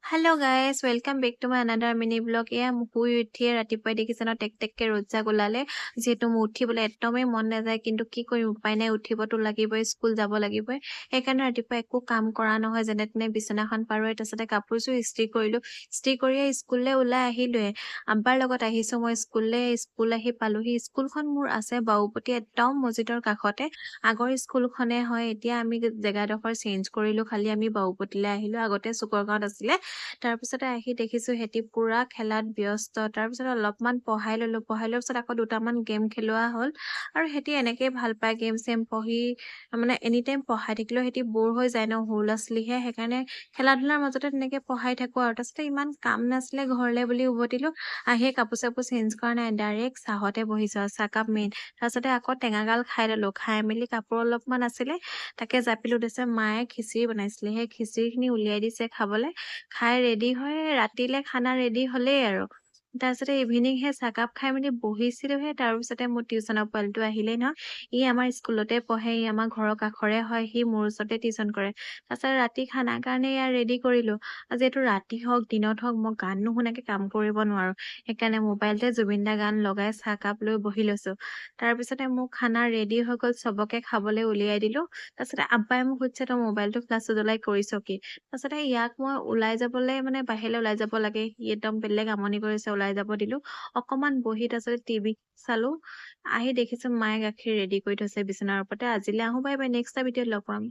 Hello' guys welcome back to my another mini blog. এয়া শুই উঠিয়ে ৰাতিপুৱাই দেখিছে ন টেক টেককে ৰ'দ জাক ওলালে। যিহেতু মোৰ উঠিবলৈ একদমেই মন নাযায়, কিন্তু কি কৰিম, উপায় নাই, উঠিবতো লাগিবই, স্কুল যাব লাগিবই। সেইকাৰণে ৰাতিপুৱা একো কাম কৰা নহয়, যেনে তেনে বিচনাখন পাৰোৱে, তাৰপিছতে কাপোৰযোৰ ইস্ত্ৰি কৰিলো। ইস্ত্ৰি কৰিয়ে স্কুললৈ ওলাই আহিলোৱে। আব্বাৰ লগত আহিছো মই স্কুল আহি পালোহি। স্কুলখন মোৰ আছে বাউপতি একদম মছজিদৰ কাষতে। আগৰ স্কুলখনে হয়, এতিয়া আমি জেগাডোখৰ চেঞ্জ কৰিলো, খালি আমি বাউপতিলৈ আহিলো। আগতে চুকৰ গাঁৱত আছিলে। তাৰপিছতে আহি দেখিছো সিহঁতি পুৰা খেলাত ব্যস্ত। তাৰপিছত অলপমান পঢ়াই ললো, পঢ়াই লোৱাৰ পিছত আকৌ দুটামান গেম খেলোৱা হ'ল। আৰু সিহঁতি এনেকেই ভাল পায় গেম চেম পঢ়ি, মানে এনি টাইম পঢ়াই থাকিলেও সিহঁতি বৰ হৈ যায় ন, সৰু ল'ৰা ছোৱালীহে। সেইকাৰণে খেলা ধূলাৰ মাজতে তেনেকে পঢ়াই থাকো আৰু। তাৰপিছতে ইমান কাম নাছিলে ঘৰলে বুলি উভতিলো। আহিয়ে কাপোৰ চাপোৰ চেঞ্জ কৰা নাই, ডাইৰেক্ট চাহতে বহিছো আৰু চাহকাপ মেইন। তাৰপিছতে আকৌ টেঙাগাল খাই ললো, খাই মেলি কাপোৰ অলপমান আছিলে তাকে জাপিলো। দিছে মায়ে খিচিৰি বনাইছিলে, সেই খিচিৰি খিনি উলিয়াই দিছে খাবলে। খাই ৰেডি হৈ ৰাতিলে খানা ৰেডি হলেই আৰু। তাৰপিছতে ইভিনিং সেই চাহকাপ খাই মেলি বহিছিলোহে। তাৰপিছতে মোৰ টিউচনৰ পোৱালিটো আহিলেই নহয়। ই আমাৰ স্কুলতে পঢ়ে, ই আমাৰ ঘৰৰ কাষৰে হয়, সি মোৰ ওচৰতে টিউচন কৰে। তাৰপিছত ৰাতি খানাৰ কাৰণে ইয়াৰ ৰেডি কৰিলো। যিহেতু ৰাতি হওক দিনত হওক মই গান নুশুনাকে কাম কৰিব নোৱাৰো। সেইকাৰণে মোবাইলতে জুবিন দা গান লগাই চাহকাপ লৈ বহি লৈছো। তাৰপিছতে মোৰ খানা ৰেডি হৈ গ'ল, চবকে খাবলৈ উলিয়াই দিলো। তাৰপিছতে আব্বাই মোক সুধিছে তই মোবাইলটো ফ্লাছ জ্বলাই কৰিছ কি? তাৰপিছতে ইয়াক মই ওলাই যাবলৈ মানে বাহিৰলৈ ওলাই যাব লাগে, সি একদম বেলেগ আমনি কৰিছে, ওলাই যাব দিলো। অকমান বহি তাৰপিছতে টিভি চালো। আহি দেখিছো মায়ে গাখীৰ ৰেডি কৰি থৈছে বিচনাৰ ওপৰতে। আজিলৈ আহো, বাই বাই, নেক্সট এটা ভিডিঅ'ত লগ পাম।